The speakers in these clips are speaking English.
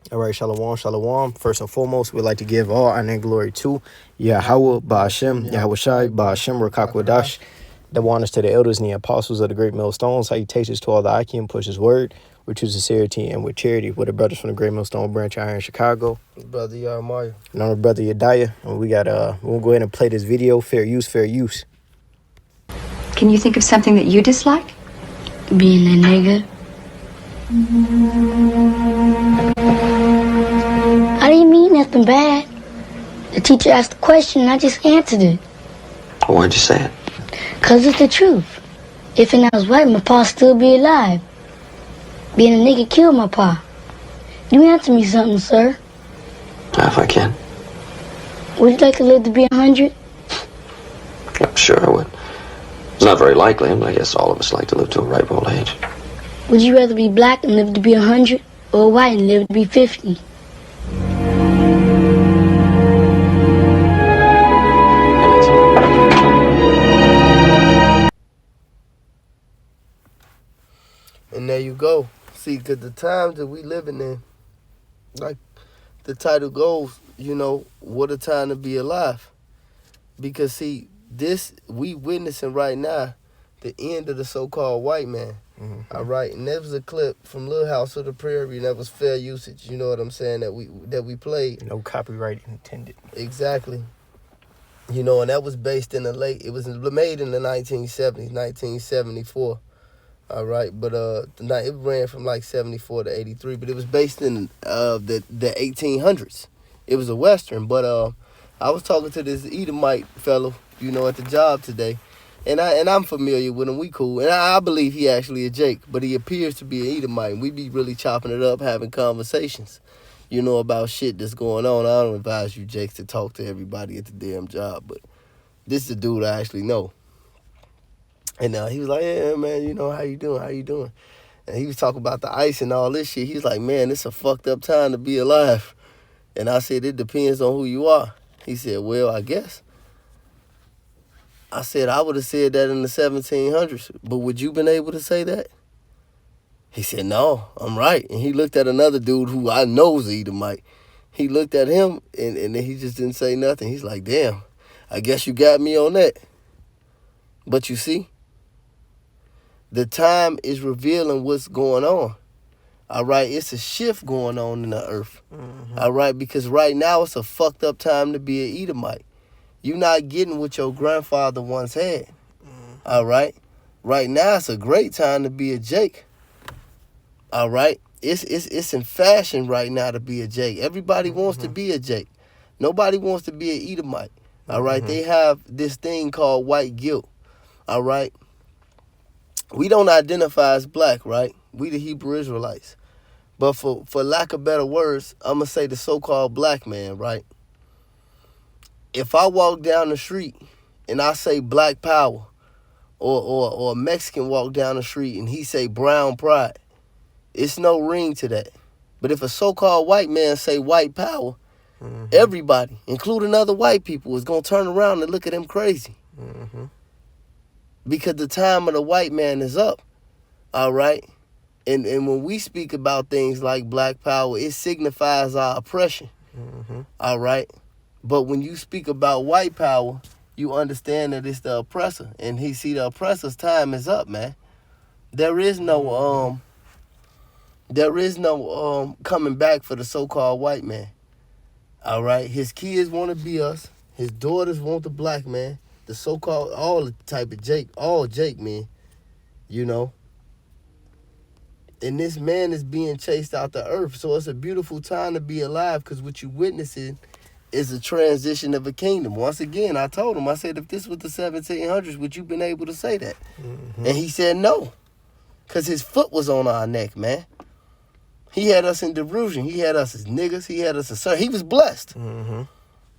All right, shalom, shalom. First and foremost, we'd like to give all honor and glory to Yahweh, Ba'ashem, Yahweh Shai, Ba'ashem, Rakakwadash. Double honors to the elders and the apostles of the great millstone. Salutations to all the Akim, push his word with true sincerity and with charity. With the brothers from the great millstone branch out here in Chicago. Brother Yarmaya. And I'm the brother Yediah. And we'll go ahead and play this video. Fair use, fair use. Can you think of something that you dislike? Being a nigga. I didn't mean nothing bad. The teacher asked a question and I just answered it. Why'd you say it? 'Cause it's the truth. If and I was white, my pa still be alive. Being a nigga killed my pa. You answer me something, sir. If I can. Would you like to live to be 100? Yeah, sure I would. It's not very likely, but I guess all of us like to live to a ripe old age. Would you rather be black and live to be 100, or white and live to be 50? And there you go. See, because the times that we living in, like the title goes, what a time to be alive. Because, see, this, we witnessing right now the end of the so-called white man. Mm-hmm. All right, and that was a clip from Little House of the Prairie, and that was fair usage. You know what I'm saying? That we played. No copyright intended. Exactly. And that was based in it was made in the 1970s, 1974. All right, but it ran from like 74 to 83, but it was based in the 1800s. It was a Western, but I was talking to this Edomite fellow, at the job today. And I'm familiar with him. We cool. And I believe he actually a Jake, but he appears to be an Edomite. And we be really chopping it up, having conversations, about shit that's going on. I don't advise you Jakes to talk to everybody at the damn job, but this is the dude I actually know. And he was like, yeah, man, how you doing? How you doing? And he was talking about the ice and all this shit. He was like, man, it's a fucked up time to be alive. And I said, it depends on who you are. He said, well, I guess. I said, I would have said that in the 1700s, but would you been able to say that? He said, no, I'm right. And he looked at another dude who I know is Edomite. He looked at him, and he just didn't say nothing. He's like, damn, I guess you got me on that. But you see, the time is revealing what's going on. All right, it's a shift going on in the earth. Mm-hmm. All right, because right now it's a fucked up time to be an Edomite. You're not getting what your grandfather once had. Mm-hmm. All right? Right now, it's a great time to be a Jake. All right? It's in fashion right now to be a Jake. Everybody wants to be a Jake. Nobody wants to be an Edomite. All right? They have this thing called white guilt. All right? We don't identify as black, right? We the Hebrew Israelites. But for lack of better words, I'm going to say the so-called black man, right? If I walk down the street and I say black power, or a Mexican walk down the street and he say brown pride, it's no ring to that. But if a so-called white man say white power, everybody, including other white people, is going to turn around and look at him crazy. Mm-hmm. Because the time of the white man is up, all right? And when we speak about things like black power, it signifies our oppression, all right? But when you speak about white power, you understand that it's the oppressor. And the oppressor's time is up, man. There is no coming back for the so-called white man. All right? His kids want to be us. His daughters want the black man. The so-called, all the type of Jake, all Jake men, And this man is being chased out the earth. So it's a beautiful time to be alive, because what you witnessing is a transition of a kingdom. Once again, I told him, I said, if this was the 1700s, would you been able to say that? And he said no, because his foot was on our neck, man. He had us in delusion. He had us as niggas. He had us as sir. He was blessed.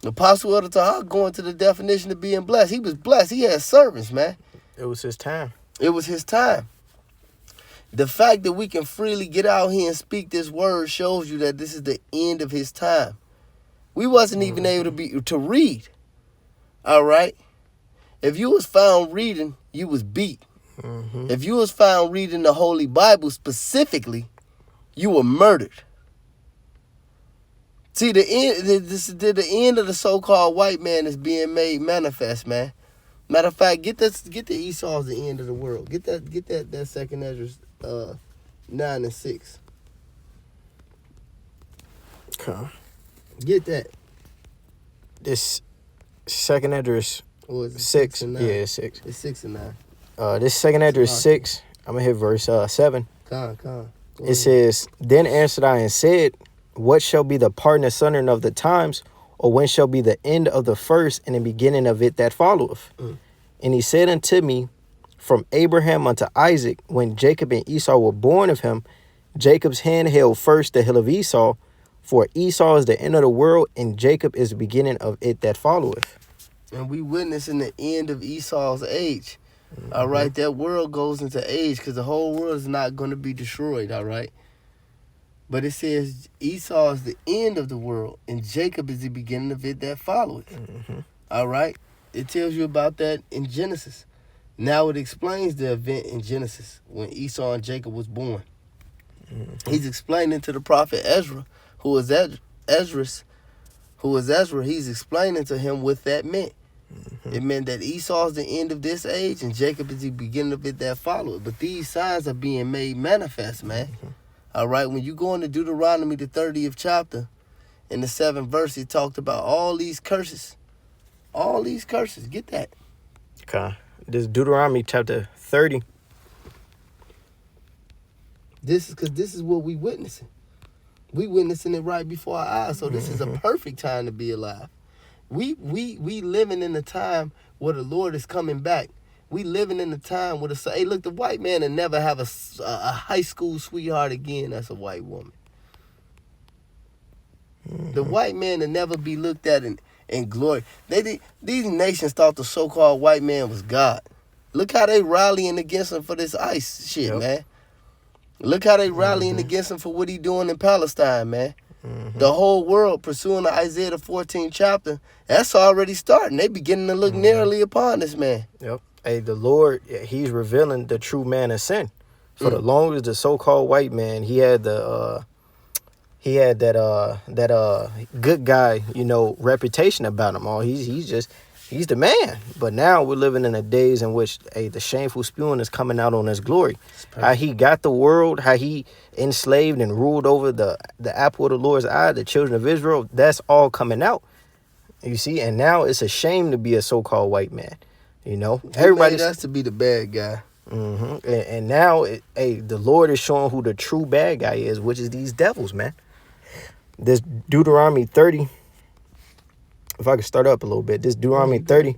The Apostle of the Torah going to the definition of being blessed. He was blessed. He had servants, man. It was his time. It was his time. The fact that we can freely get out here and speak this word shows you that this is the end of his time. We wasn't even able to read. All right? If you was found reading, you was beat. If you was found reading the Holy Bible specifically, you were murdered. See, the end of the so-called white man is being made manifest, man. Matter of fact, get the Esau's the end of the world. Get that second Ezra 9 and 6. Okay. Get that. This second address Or is it 6. and Yeah, 9? it's 6. It's 6 and 9. This second address 6. I'm gonna hit verse 7. Con. It says, "Then answered I and said, what shall be the part and sundering of the times, or when shall be the end of the first and the beginning of it that followeth? And he said unto me, from Abraham unto Isaac, when Jacob and Esau were born of him, Jacob's hand held first the hill of Esau, for Esau is the end of the world, and Jacob is the beginning of it that followeth." And we witnessing the end of Esau's age. All right, that world goes into age because the whole world is not going to be destroyed. All right. But it says Esau is the end of the world, and Jacob is the beginning of it that followeth. All right? It tells you about that in Genesis. Now it explains the event in Genesis when Esau and Jacob was born. He's explaining to the prophet Ezra, who is Ezra, he's explaining to him what that meant. It meant that Esau is the end of this age, and Jacob is the beginning of it that followeth. But these signs are being made manifest, man. All right, when you go into Deuteronomy, the 30th chapter, in the 7th verse, it talked about all these curses. All these curses. Get that. Okay. This Deuteronomy chapter 30. This is what we witnessing. We witnessing it right before our eyes. So this is a perfect time to be alive. We living in a time where the Lord is coming back. We living in a time where hey, look, the white man will never have a high school sweetheart again that's a white woman. The white man will never be looked at in glory. These nations thought the so-called white man was God. Look how they rallying against him for this ICE shit, man. Look how they rallying against him for what he doing in Palestine, man. The whole world pursuing the Isaiah the 14th chapter, that's already starting. They beginning to look narrowly upon this man. Yep. Hey, the Lord, he's revealing the true man of sin. For the longest, the so-called white man, he had that good guy, reputation about him. He's the man. But now we're living in the days in which the shameful spewing is coming out on his glory. How he got the world, how he enslaved and ruled over the apple of the Lord's eye, the children of Israel. That's all coming out. You see, and now it's a shame to be a so-called white man. Everybody And now, the Lord is showing who the true bad guy is, which is these devils, man. This Deuteronomy 30, if I could start up a little bit, this Deuteronomy 30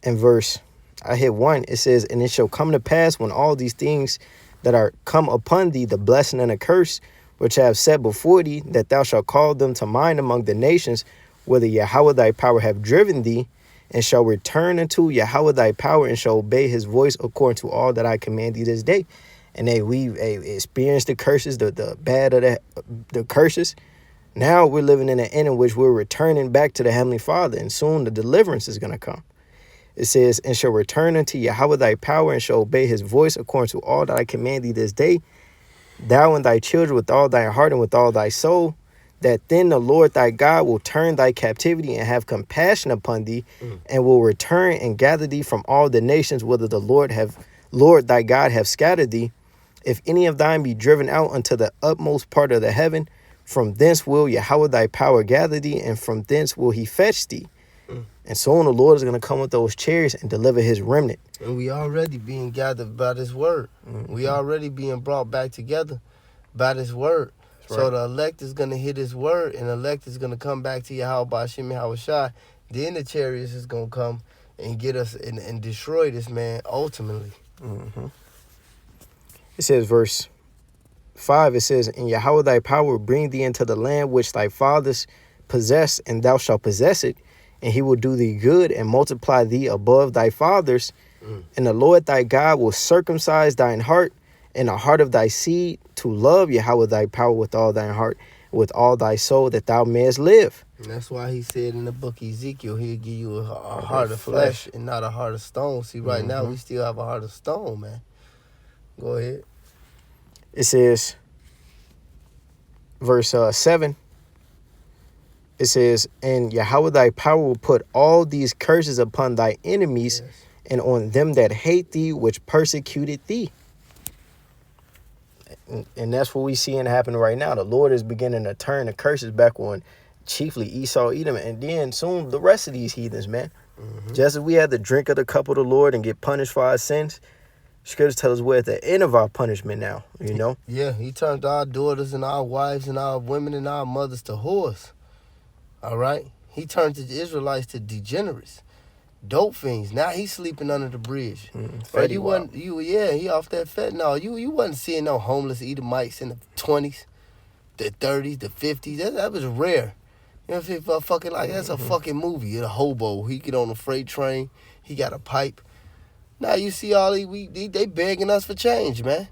and verse, I hit 1, it says, "And it shall come to pass when all these things that are come upon thee, the blessing and the curse, which I have set before thee, that thou shalt call them to mind among the nations, whether Yahweh thy power have driven thee, and shall return unto Yahweh thy power, and shall obey his voice according to all that I command thee this day." And we've experienced the curses, the bad of the curses. Now we're living in an end in which we're returning back to the Heavenly Father, and soon the deliverance is going to come. It says, "And shall return unto Yahweh thy power, and shall obey his voice according to all that I command thee this day, thou and thy children with all thy heart and with all thy soul, that then the Lord thy God will turn thy captivity and have compassion upon thee, and will return and gather thee from all the nations whither the Lord thy God have scattered thee. If any of thine be driven out unto the utmost part of the heaven, from thence will Yahweh thy power gather thee, and from thence will he fetch thee." And soon the Lord is going to come with those chariots and deliver his remnant. And we already being gathered by this word. We already being brought back together by this word. So the elect is going to hit his word, and the elect is going to come back to Yahweh Ba'ashem Yahweh Shai. Then the chariots is going to come and get us and destroy this man ultimately. It says, verse 5, it says, "And Yahweh thy power will bring thee into the land which thy fathers possessed, and thou shalt possess it, and he will do thee good and multiply thee above thy fathers. And the Lord thy God will circumcise thine heart and the heart of thy seed to love Yahweh thy power with all thine heart, with all thy soul, that thou mayest live." And that's why he said in the book of Ezekiel, he'll give you a heart of flesh and not a heart of stone. See, right now we still have a heart of stone, man. Go ahead. It says, verse 7, It says, and Yahweh thy power will put all these curses upon thy enemies and on them that hate thee, which persecuted thee. And that's what we seeing happen right now. The Lord is beginning to turn the curses back on chiefly Esau, Edom, and then soon the rest of these heathens, man. Just as we had to drink of the cup of the Lord and get punished for our sins, Scriptures tell us we're at the end of our punishment now, you know? Yeah, he turned our daughters and our wives and our women and our mothers to whores. All right? He turned the Israelites to degenerates, dope fiends. Now he's sleeping under the bridge. Right? He off that fentanyl. You wasn't seeing no homeless Edomites in the 20s, the 30s, the 50s. That was rare. You know what I'm fucking like, that's a fucking movie. A hobo. He get on a freight train. He got a pipe. Now you see all they begging us for change, man.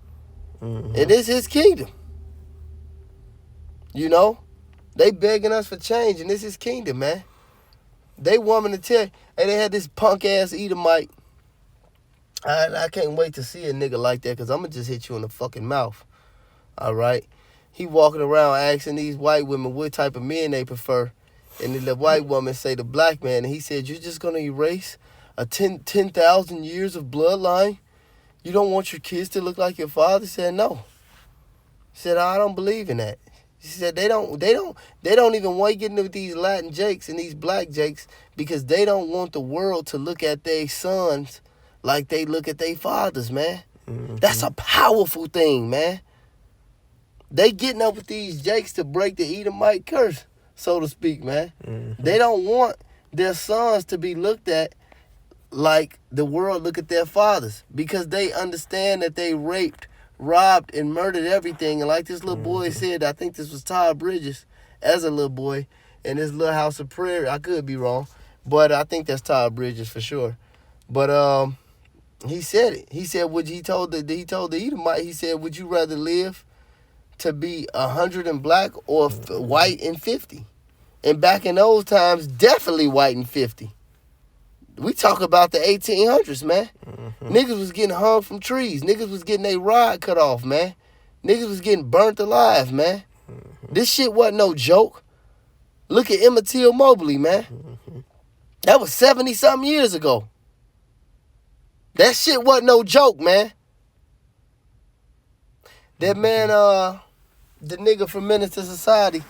It is his kingdom. You know? They begging us for change, and this is his kingdom, man. They want me to tell you, hey, they had this punk-ass Edomite. I can't wait to see a nigga like that, because I'm going to just hit you in the fucking mouth. All right? He walking around asking these white women what type of men they prefer. And then the white woman say the black man, and he said, you're just going to erase a 10,000 years of bloodline? You don't want your kids to look like your father? He said, no. He said, I don't believe in that. He said they don't even want to get into these Latin jakes and these black jakes because they don't want the world to look at their sons like they look at their fathers, man. That's a powerful thing, man. They getting up with these jakes to break the Edomite curse, so to speak, man. They don't want their sons to be looked at like the world look at their fathers because they understand that they raped, robbed, and murdered everything. And like this little boy said, I think this was Todd Bridges as a little boy in his little house of prayer. I could be wrong, but I think that's Todd Bridges for sure. But he said it. He said, he told the Edomite, he said, would you rather live to be 100 and black or white and 50? And back in those times, definitely white and 50. We talk about the 1800s, man. Niggas was getting hung from trees. Niggas was getting their rod cut off, man. Niggas was getting burnt alive, man. This shit wasn't no joke. Look at Emmett Till Mobley, man. That was 70-something years ago. That shit wasn't no joke, man. That man, the nigga from Minister Society,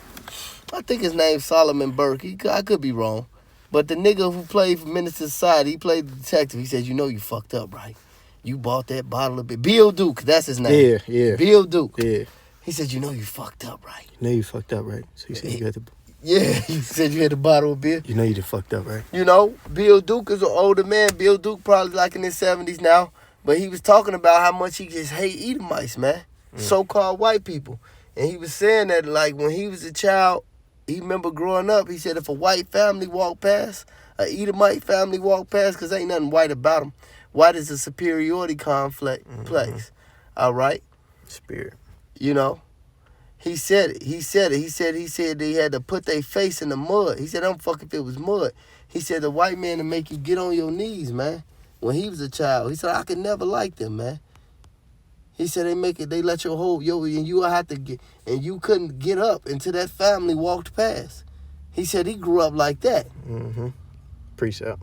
I think his name's Solomon Burke. I could be wrong. But the nigga who played for Minister Society, he played the detective. He said, you know you fucked up, right? You bought that bottle of beer. Bill Duke, that's his name. Yeah. Bill Duke. Yeah. He said, you know you fucked up, right? You know you fucked up, right? So he said you got the... Yeah, he said you had a bottle of beer. You know you done fucked up, right? You know, Bill Duke is an older man. Bill Duke probably like in his 70s now. But he was talking about how much he just hate Edomites, man. So-called white people. And he was saying that, like, when he was a child, he remember growing up, he said if a white family walked past, a Edomite family walked past, because ain't nothing white about them. White is a superiority conflict place. All right? Spirit. You know? He said it. He said they had to put their face in the mud. He said, I don't fuck if it was mud. He said the white man to make you get on your knees, man. When he was a child. He said, I could never like them, man. He said they let your whole, and you have to get, and you couldn't get up until that family walked past. He said he grew up like that. Precept.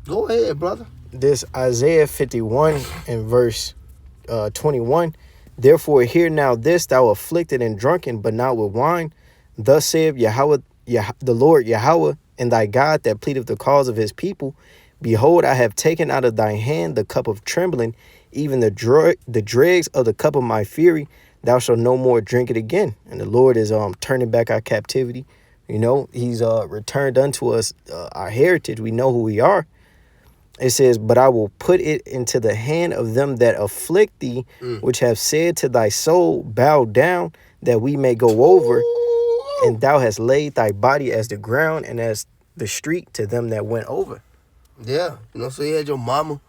Go ahead, brother. This Isaiah 51 and verse 21. Therefore hear now this, thou afflicted and drunken, but not with wine. Thus saith Yahweh, the Lord Yahweh, and thy God that pleadeth the cause of his people. Behold, I have taken out of thy hand the cup of trembling, even the dregs of the cup of my fury. Thou shalt no more drink it again. And the Lord is turning back our captivity. You know, he's returned unto us our heritage. We know who we are. It says, but I will put it into the hand of them that afflict thee, which have said to thy soul, bow down, that we may go over. And thou hast laid thy body as the ground and as the street to them that went over. Yeah. You know, so you had your mama.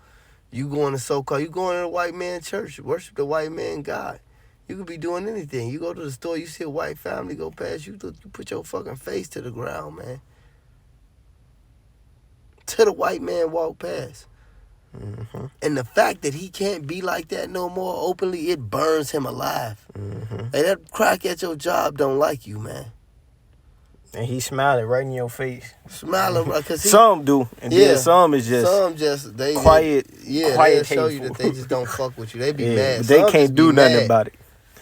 You going to you going to a white man church, worship the white man God. You could be doing anything. You go to the store, you see a white family go past, you put your fucking face to the ground, man. Till the white man walk past. And the fact that he can't be like that no more openly, it burns him alive. Hey, that crack at your job don't like you, man. And he smiling right in your face. Smiling, because Some do, and then some is just some just they quiet. they'll show you hateful. that they just don't fuck with you. They be Yeah, mad. but they Some can't just do be nothing mad. about it.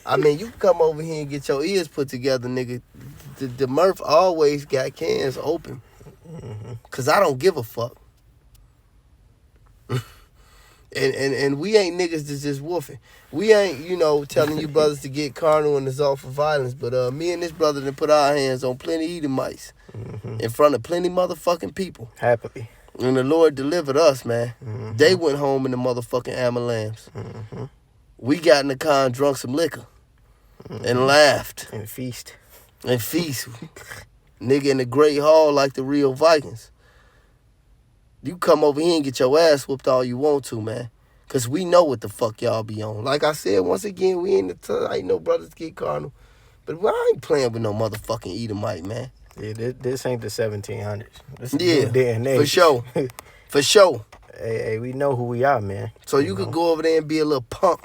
I mean, you can come over here and get your ears put together, nigga. The Murph always got cans open. Cause I don't give a fuck. and we ain't niggas that's just woofing. We ain't, telling you brothers to get carnal and result for violence. But me and this brother done put our hands on plenty Edomites in front of plenty motherfucking people. Happily. And the Lord delivered us, man. They went home in the motherfucking Amalams. We got in the car and drunk some liquor. And laughed. And feast. And feast. Nigga in the Great Hall like the real Vikings. You come over here and get your ass whooped all you want to, man. Because we know what the fuck y'all be on. Like I said, once again, we ain't no brothers get carnal. But I ain't playing with no motherfucking Edomite, man. Yeah, this ain't the 1700s. This is Yeah, new day and age. for sure. For sure. Hey, we know who we are, man. So you could go over there and be a little punk.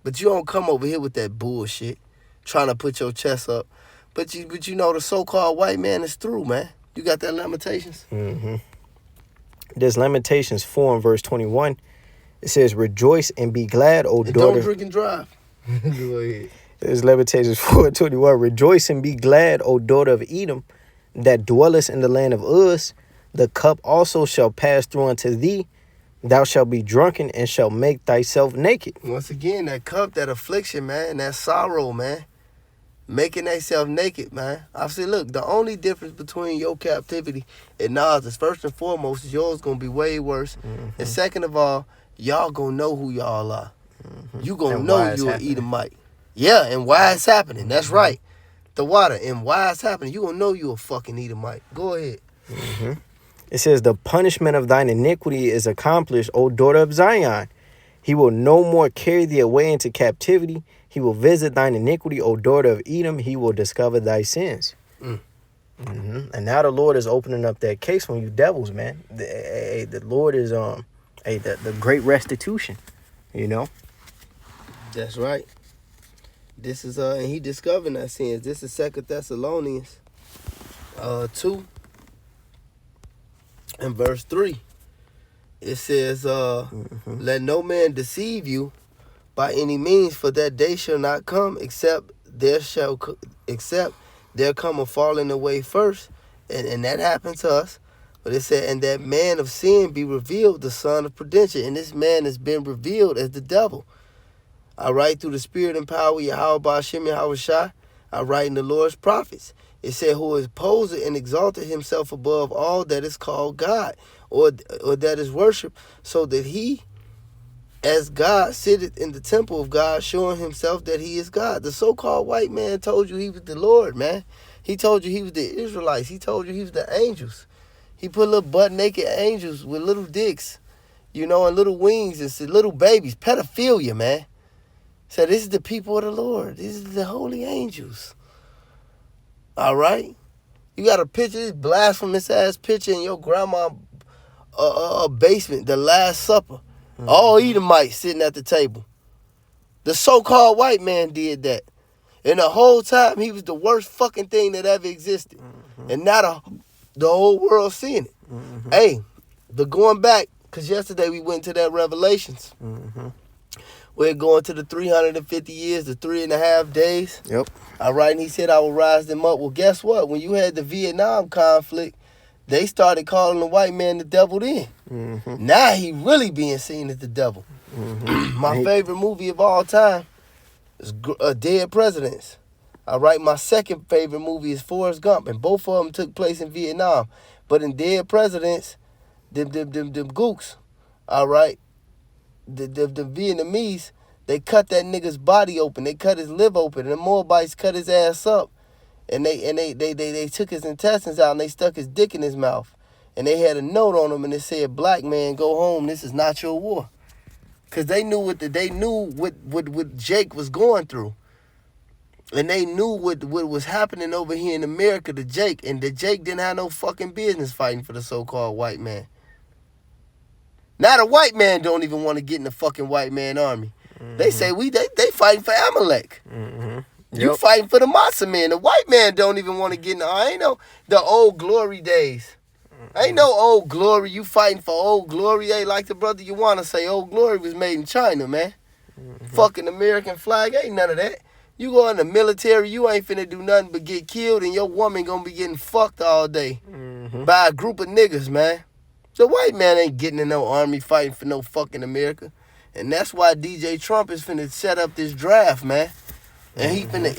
But you don't come over here with that bullshit. Trying to put your chest up. But you know the so-called white man is through, man. You got that Lamentations? There's Lamentations 4 and verse 21. It says, rejoice and be glad, O And daughter. don't drink and drive. Go ahead. There's Lamentations 4 and 21. Rejoice and be glad, O daughter of Edom, that dwellest in the land of Uz. The cup also shall pass through unto thee. Thou shalt be drunken and shalt make thyself naked. Once again, that cup, that affliction, man, that sorrow, man. Making thyself naked, man. I say, look, the only difference between your captivity and Nas is, first and foremost, is yours going to be way worse. And second of all, y'all going to know who y'all are. You going to And know why it's you an happening. Edomite. Yeah, and why it's happening. That's right. The water, and why it's happening. You going to know you a fucking Edomite. Go ahead. It says, the punishment of thine iniquity is accomplished, O daughter of Zion. He will no more carry thee away into captivity. He will visit thine iniquity, O daughter of Edom. He will discover thy sins. And now the Lord is opening up that case on you devils, man. The Lord is the great restitution, you know. That's right. This is and he discovered that sins. This is 2 Thessalonians 2 and verse 3. It says, let no man deceive you by any means, for that day shall not come except there come a falling away first, and that happened to us. But it said, and that man of sin be revealed, the son of perdition. And this man has been revealed as the devil. I write through the spirit and power of Yahweh Ba'ashem Yahweh Shai. I write in the Lord's prophets. It said, who has posed and exalted himself above all that is called God, or that is worship, so that he, as God, sitteth in the temple of God, showing himself that he is God. The so-called white man told you he was the Lord, man. He told you he was the Israelites. He told you he was the angels. He put little butt-naked angels with little dicks, and little wings, and said little babies. Pedophilia, man. Said, this is the people of the Lord. This is the holy angels. All right? You got a picture, this blasphemous-ass picture in your grandma's basement, the Last Supper. All Edomites sitting at the table. The so-called white man did that. And the whole time, he was the worst fucking thing that ever existed. And now the whole world seeing it. Hey, the going back, because yesterday we went to that Revelations. We're going to the 350 years, the 3.5 days. Yep. All right, and he said, I will rise them up. Well, guess what? When you had the Vietnam conflict, they started calling the white man the devil then. Now he really being seen as the devil. My favorite movie of all time is Dead Presidents. All right, my second favorite movie is Forrest Gump, and both of them took place in Vietnam. But in Dead Presidents, them gooks, all right, the Vietnamese, they cut that nigga's body open. They cut his liver open, and the Moabites cut his ass up. And they took his intestines out and they stuck his dick in his mouth. And they had a note on him and it said, black man, go home. This is not your war. Because they knew what Jake was going through. And they knew what was happening over here in America to Jake. And that Jake didn't have no fucking business fighting for the so-called white man. Now the white man don't even want to get in the fucking white man army. They say they fighting for Amalek. You fighting for the massa man. The white man don't even want to get in the ain't no the old glory days. Ain't no old glory. You fighting for old glory. Hey, like the brother you want to say, old glory was made in China, man. Fucking American flag. Ain't none of that. You go in the military, you ain't finna do nothing but get killed, and your woman gonna be getting fucked all day by a group of niggas, man. The white man ain't getting in no army fighting for no fucking America. And that's why DJ Trump is finna set up this draft, man. And he finna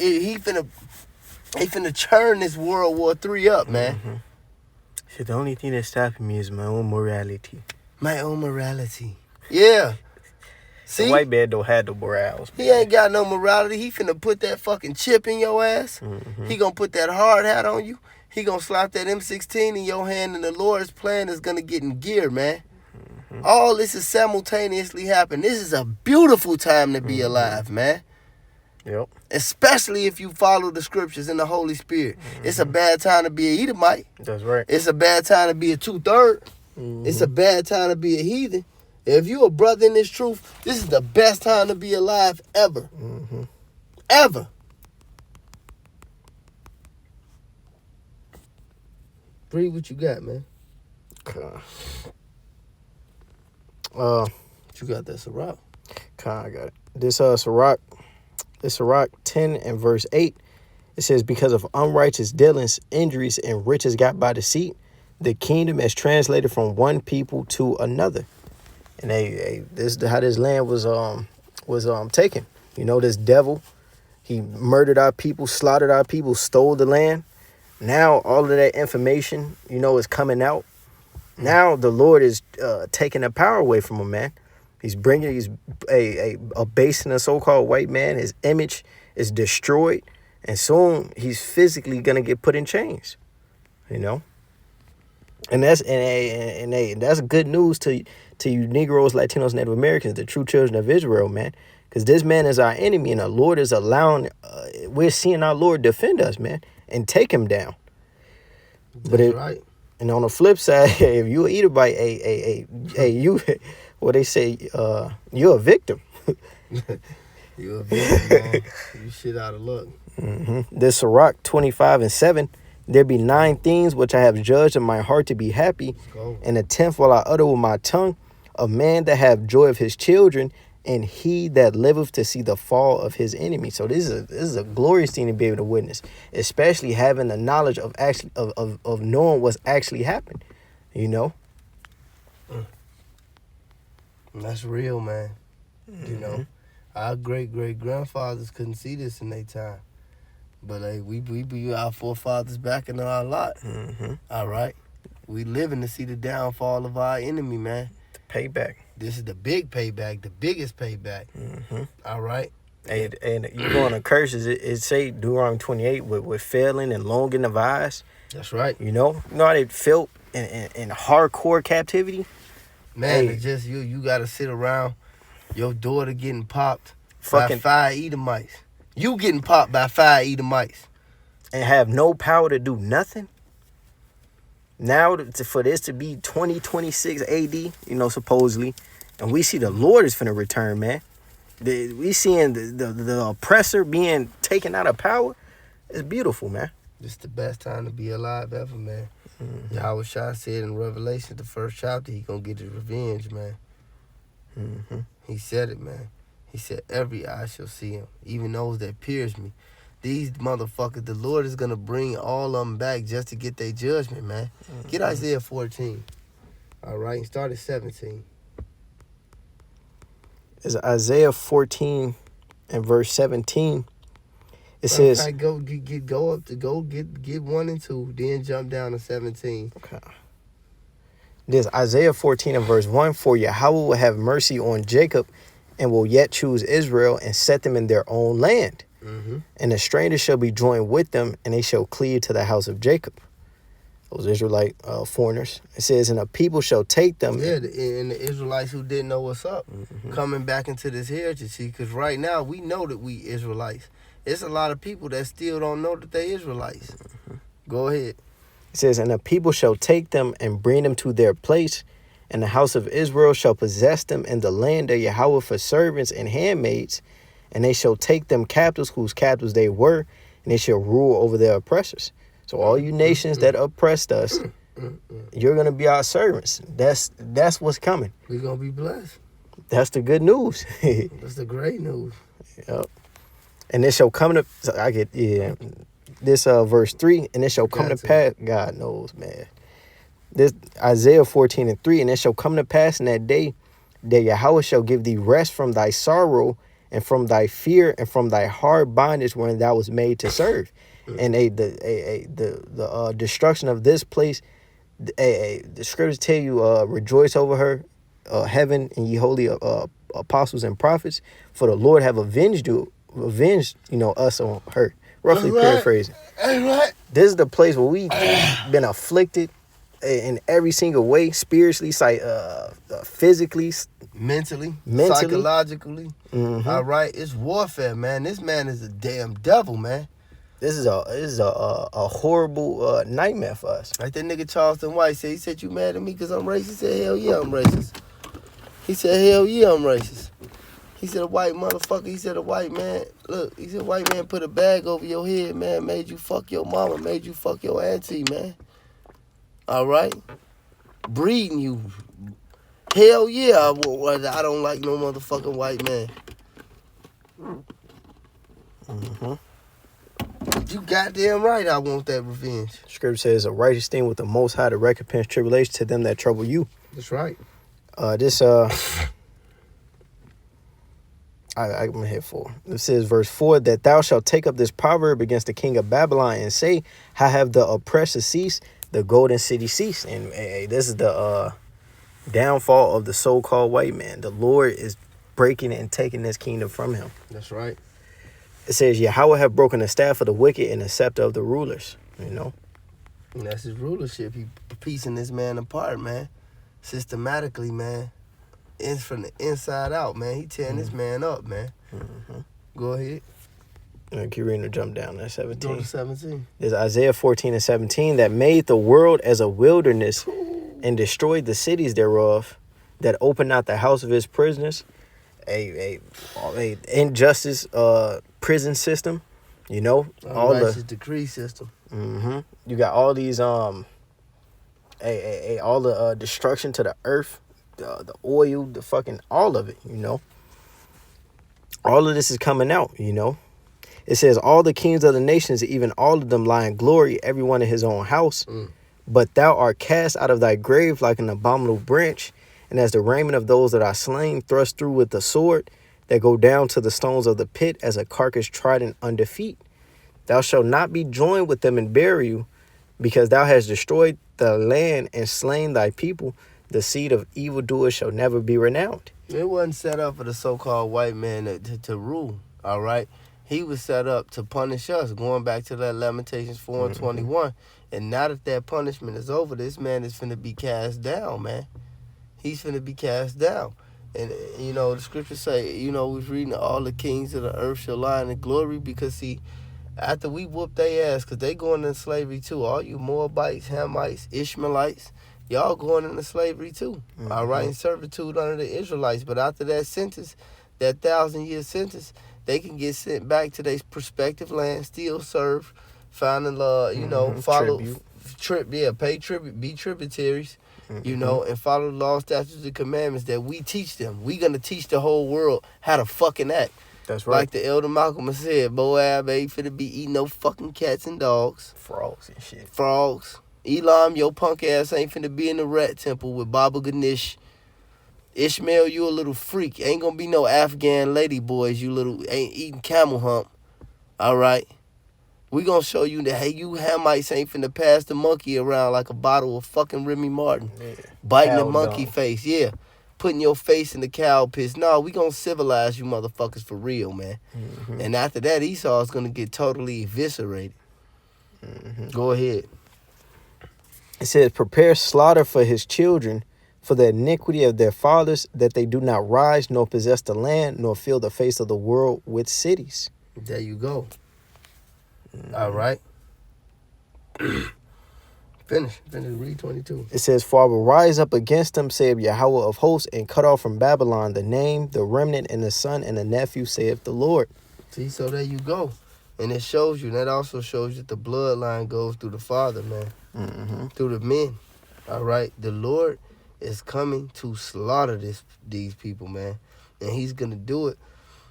churn this World War III up, man. Shit, the only thing that's stopping me is my own morality. My own morality. Yeah. See? The white man don't have no morals. He ain't got no morality. He finna put that fucking chip in your ass. He gonna put that hard hat on you. He gonna slap that M16 in your hand, and the Lord's plan is gonna get in gear, man. All this is simultaneously happening. This is a beautiful time to be alive, man. Yep. Especially if you follow the scriptures and the Holy Spirit. It's a bad time to be a Edomite. That's right. It's a bad time to be a 2/3. It's a bad time to be a heathen. If you a brother in this truth, this is the best time to be alive ever. Ever. Bree, what you got, man? What you got that Sirach? I got it. This Sirach 10 and verse 8. It says, because of unrighteous dealings, injuries, and riches got by deceit, the kingdom is translated from one people to another. And this is how this land was taken. You know, this devil, he murdered our people, slaughtered our people, stole the land. Now all of that information, you know, is coming out. Now the Lord is taking the power away from him, man. He's basing a so-called white man. His image is destroyed, and soon he's physically gonna get put in chains. You know, and that's good news to you Negroes, Latinos, Native Americans, the true children of Israel, man. Because this man is our enemy, and the Lord is allowing. We're seeing our Lord defend us, man, and take him down. That's right. And on the flip side, if you eat by you, what they say, you're a victim. You're a victim, man. You shit out of luck. This Sirach 25 and 7. There be 9 things which I have judged in my heart to be happy, and the 10th will I utter with my tongue, a man that have joy of his children, and he that liveth to see the fall of his enemy. So this is a glorious thing to be able to witness, especially having the knowledge of actually of knowing what's actually happened. You know. That's real, man. You know, our great grandfathers couldn't see this in their time, but we be our forefathers back in our lot. All right, we living to see the downfall of our enemy, man. The payback. This is the big payback, the biggest payback. All right. And you go on the curses, it say Deuteronomy 28 with failing and longing of eyes. That's right. You know how they felt in hardcore captivity. Man, it's just you gotta sit around your daughter getting popped Fucking by 5 Edomites. You getting popped by 5 Edomites. And have no power to do nothing. Now for this to be 2026 AD, you know, supposedly, and we see the Lord is finna return, man. We seeing the oppressor being taken out of power. It's beautiful, man. This is the best time to be alive ever, man. Yahweh Shai said in Revelation, the 1st chapter, he gonna get his revenge, man. He said it, man. He said, every eye shall see him, even those that pierce me. These motherfuckers, the Lord is gonna bring all of them back just to get their judgment, man. Get Isaiah 14. All right, and start at 17. It's Isaiah 14 and verse 17. It says, Right, go get 1 and 2, then jump down to 17. Okay. This Isaiah 14 and verse 1. For Yahweh will have mercy on Jacob, and will yet choose Israel, and set them in their own land. And the strangers shall be joined with them, and they shall cleave to the house of Jacob. Those Israelite foreigners. It says, and a people shall take them. Yeah, and the Israelites who didn't know what's up, coming back into this heritage. See, because right now we know that we Israelites. It's a lot of people that still don't know that they Israelites. Go ahead. It says, and the people shall take them and bring them to their place, and the house of Israel shall possess them in the land of Yahweh for servants and handmaids, and they shall take them captives whose captives they were, and they shall rule over their oppressors. So all you nations that oppressed us, you're gonna be our servants. That's what's coming. We're gonna be blessed. That's the good news. That's the great news. Yep. And it shall come to this verse 3, and it shall come to pass. God knows, man. This Isaiah 14:3, and it shall come to pass in that day that Yahweh shall give thee rest from thy sorrow and from thy fear and from thy hard bondage when thou was made to serve. And the destruction of this place, the scriptures tell you, rejoice over her, heaven and ye holy apostles and prophets, for the Lord have avenged us on her. Roughly paraphrasing. Right. This is the place where we been afflicted in every single way, spiritually, physically, mentally, psychologically. All right, it's warfare, man. This man is a damn devil, man. This is a horrible nightmare for us. Like that nigga Charleston White said, he said, you mad at me because I'm racist? He said, hell yeah, I'm racist. He said, hell yeah, I'm racist. He said, a white motherfucker, he said, a white man, look, he said, white man put a bag over your head, man, made you fuck your mama, made you fuck your auntie, man. All right? Breeding you. Hell yeah, I don't like no motherfucking white man. You goddamn right I want that revenge. Scripture says, a righteous thing with the Most High to recompense tribulation to them that trouble you. That's right. I'm here for. It says, verse 4, that thou shalt take up this proverb against the king of Babylon and say, how have the oppressor ceased, the golden city ceased. And this is the downfall of the so-called white man. The Lord is breaking and taking this kingdom from him. That's right. It says, Yahweh have broken the staff of the wicked and the scepter of the rulers. You know? And that's his rulership. He piecing this man apart, man. Systematically, man. From the inside out, man. He tearing this man up, man. Go ahead. Keep reading or jump down at 17. Go to 17. There's Isaiah 14:17, that made the world as a wilderness and destroyed the cities thereof, that opened not the house of his prisoners. A injustice prison system, you know, all the decree system. You got all these all the destruction to the earth, the oil, the fucking all of it, you know. All of this is coming out, you know. It says, all the kings of the nations, even all of them lie in glory, everyone in his own house. But thou art cast out of thy grave like an abominable branch, and as the raiment of those that are slain, thrust through with the sword, that go down to the stones of the pit as a carcass trodden under feet. Thou shalt not be joined with them in burial, because thou hast destroyed the land and slain thy people. The seed of evildoers shall never be renowned. It wasn't set up for the so-called white man to rule, all right? He was set up to punish us, going back to that Lamentations 4:21. And now that punishment is over, this man is finna be cast down, man. He's finna be cast down. And, you know, the scriptures say, you know, we're reading all the kings of the earth shall lie in the glory, because, see, after we whoop their ass, because they going into slavery too. All you Moabites, Hamites, Ishmaelites, y'all going into slavery too. All right, in servitude under the Israelites. But after that sentence, that 1,000-year sentence, they can get sent back to their prospective land, still serve, find the you know, follow, pay tribute, be tributaries, you know, and follow the law, statutes, and commandments that we teach them. We gonna teach the whole world how to fucking act. That's right. Like the elder Malcolm has said, Moab ain't finna be eating no fucking cats and dogs. Frogs and shit. Frogs. Elam, your punk ass ain't finna be in the rat temple with Baba Ganesh. Ishmael, you a little freak. Ain't gonna be no Afghan lady boys, you little, ain't eating camel hump. All right? We gonna show you that, hey, you Hamites ain't finna pass the monkey around like a bottle of fucking Remy Martin. Yeah. Biting the monkey face, yeah. Putting your face in the cow piss. No, we gonna civilize you motherfuckers for real, man. And after that, Esau's gonna get totally eviscerated. Go ahead. It says, prepare slaughter for his children, for the iniquity of their fathers, that they do not rise, nor possess the land, nor fill the face of the world with cities. There you go. All right. Finish, read 22. It says, "For I will rise up against them, saith Yahweh of hosts, and cut off from Babylon the name, the remnant, and the son, and the nephew, saith the Lord." See, so there you go. And it shows you, that also shows you that the bloodline goes through the father, man. Through the men. All right? The Lord is coming to slaughter these people, man. And he's going to do it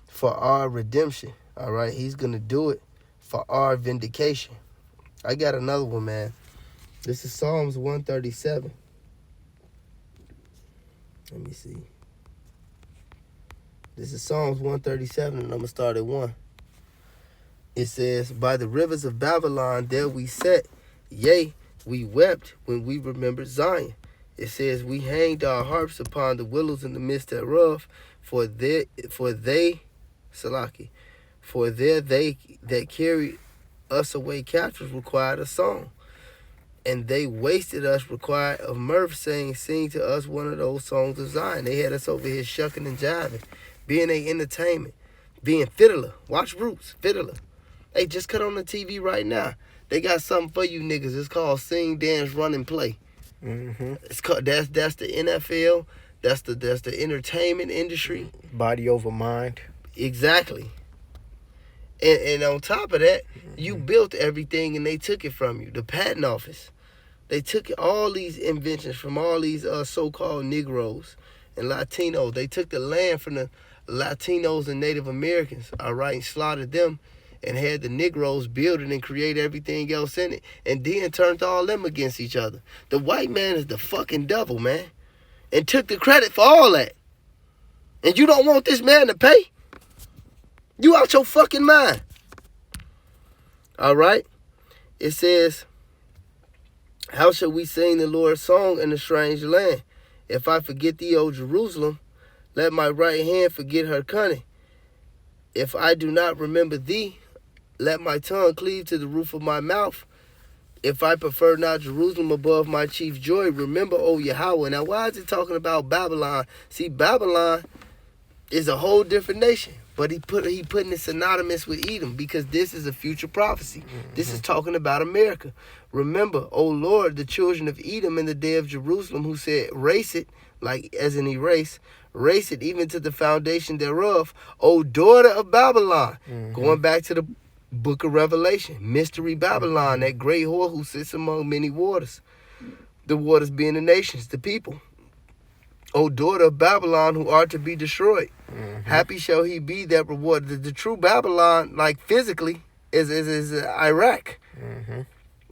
for our redemption. All right? He's going to do it for our vindication. I got another one, man. This is Psalms 137. Let me see. This is Psalms 137, and I'm going to start at 1. It says, "By the rivers of Babylon there we sat, yea, we wept when we remembered Zion." It says, "We hanged our harps upon the willows in the midst thereof, for there they that carried us away captives required a song. And they wasted us required of mirth, saying, sing to us one of those songs of Zion." They had us over here shucking and jiving, being a entertainment, being fiddler. Watch Roots, fiddler. Hey, just cut on the TV right now. They got something for you niggas. It's called Sing, Dance, Run, and Play. It's called that's the NFL. That's the entertainment industry. Body over mind. Exactly. And on top of that, you built everything and they took it from you. The patent office. They took all these inventions from all these so-called Negroes and Latinos. They took the land from the Latinos and Native Americans, all right, and slaughtered them and had the Negroes build it and create everything else in it, and then turned all them against each other. The white man is the fucking devil, man, and took the credit for all that. And you don't want this man to pay? You out your fucking mind. All right? It says, "How shall we sing the Lord's song in a strange land? If I forget thee, O Jerusalem, let my right hand forget her cunning. If I do not remember thee, let my tongue cleave to the roof of my mouth. If I prefer not Jerusalem above my chief joy, remember, O Yahweh." Now, why is it talking about Babylon? See, Babylon is a whole different nation, but he putting it synonymous with Edom because this is a future prophecy. This is talking about America. "Remember, O Lord, the children of Edom in the day of Jerusalem, who said, race it," like as in erase, "race it even to the foundation thereof, O daughter of Babylon." Going back to the book of Revelation, mystery Babylon, that great whore who sits among many waters. The waters being the nations, the people. "O daughter of Babylon, who are to be destroyed. Happy shall he be that rewarded." The true Babylon, like physically, is Iraq.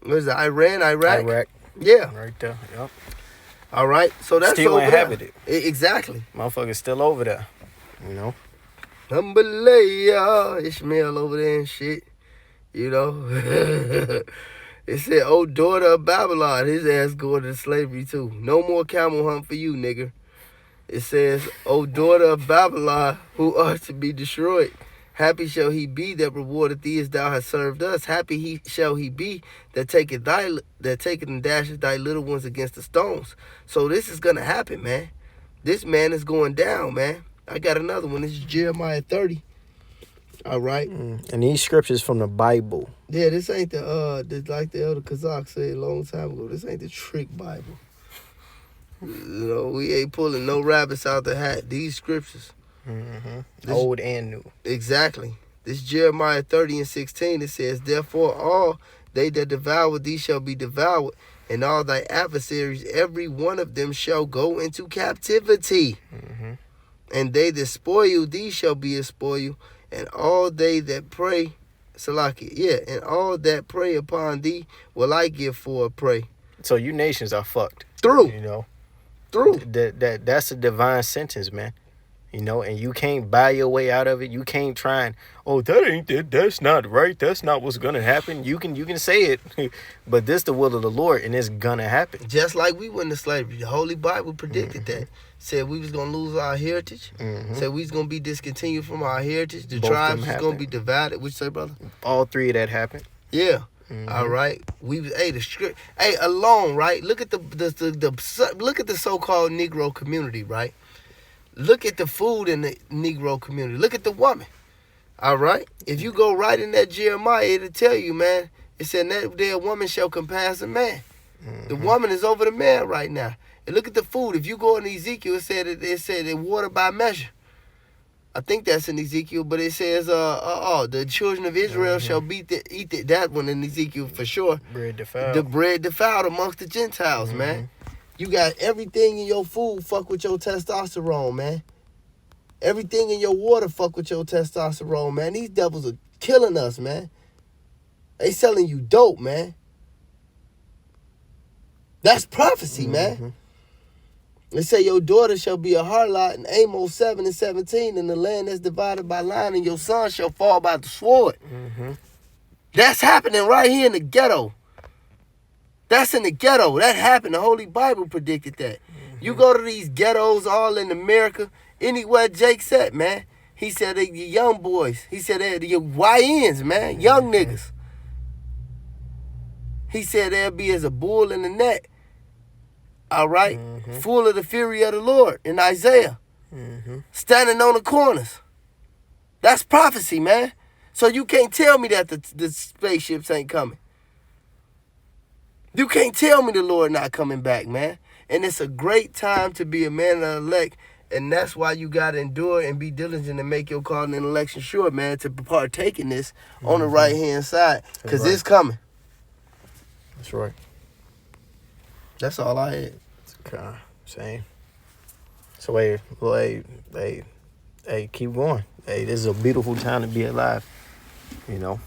What is it? Iran, Iraq? Iraq. Yeah. Right there. Yep. All right. So that's Still over inhabited. there. Exactly. Motherfuckers still over there. You know? Humbalaya, Ishmael over there and shit. You know? It said, "Oh, daughter of Babylon," his ass going to slavery too. "No more camel hunt for you, nigga." It says, "O daughter of Babylon, who are to be destroyed. Happy shall he be that rewardeth thee as thou hast served us. Happy shall he be that taketh and dasheth thy little ones against the stones." So this is gonna happen, man. This man is going down, man. I got another one. This is Jeremiah 30. All right. And these scriptures from the Bible. Yeah, this ain't like the Elder Kazak said a long time ago, this ain't the trick Bible. You know, we ain't pulling no rabbits out the hat. These scriptures. Old and new. Exactly. This Jeremiah 30 and 16, it says, "Therefore all they that devour thee shall be devoured, and all thy adversaries, every one of them shall go into captivity. And they that spoil thee shall be a spoil, and all they that prey," and all that prey upon thee will I give for a prey. So you nations are fucked. Through. You know? Through. That's a divine sentence, man. You know, and you can't buy your way out of it. You can't try and, "Oh, that's not right. That's not what's gonna happen." You can say it, but this the will of the Lord, and it's gonna happen. Just like we went into slavery. The Holy Bible predicted that. Said we was gonna lose our heritage. Said we was gonna be discontinued from our heritage. The Both tribes them was gonna be divided. What you say, brother? All three of that happened. Yeah. All right. We was the script. Alone, right? Look at look at the so-called Negro community, right? Look at the food in the Negro community. Look at the woman. All right? If you go right in that Jeremiah, it'll tell you, man. It said that there woman shall compass a man. The woman is over the man right now. And look at the food. If you go in Ezekiel, it said it water by measure. I think that's in Ezekiel, but it says, the children of Israel shall eat that one in Ezekiel for sure. Bread defiled. The bread defiled amongst the Gentiles, man. You got everything in your food fuck with your testosterone, man. Everything in your water fuck with your testosterone, man. These devils are killing us, man. They selling you dope, man. That's prophecy, man. They say your daughter shall be a harlot in Amos 7:17, in the land that's divided by line, and your son shall fall by the sword. That's happening right here in the ghetto. That's in the ghetto. That happened. The Holy Bible predicted that. You go to these ghettos all in America, anywhere Jake said, man. He said they the young boys. He said they're the YNs, man, young niggas. He said they'll be as a bull in the net. All right? Full of the fury of the Lord in Isaiah. Standing on the corners. That's prophecy, man. So you can't tell me that the spaceships ain't coming. You can't tell me the Lord not coming back, man. And it's a great time to be a man of the elect. And that's why you got to endure and be diligent and make your call in an election sure, man, to partake in this on the right-hand side. Because it's coming. That's right. That's all I had. Okay, same. So hey, keep going. Hey, this is a beautiful time to be alive. You know.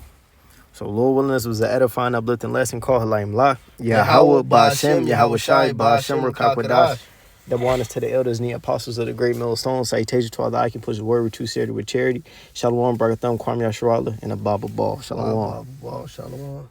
So Lord willing, this was an edifying, uplifting lesson called Halayim La. Yahweh Ba'Shem, Yahweh Shai, Ba'Shem Rakakwadash. Double honors to the elders and the apostles of the great millstone. Salutations to all the I can push the word with true sincerity with charity. Shalom, Barakatham, Kwame Yasharala, and a Baba Ball. Shalom. Shalom.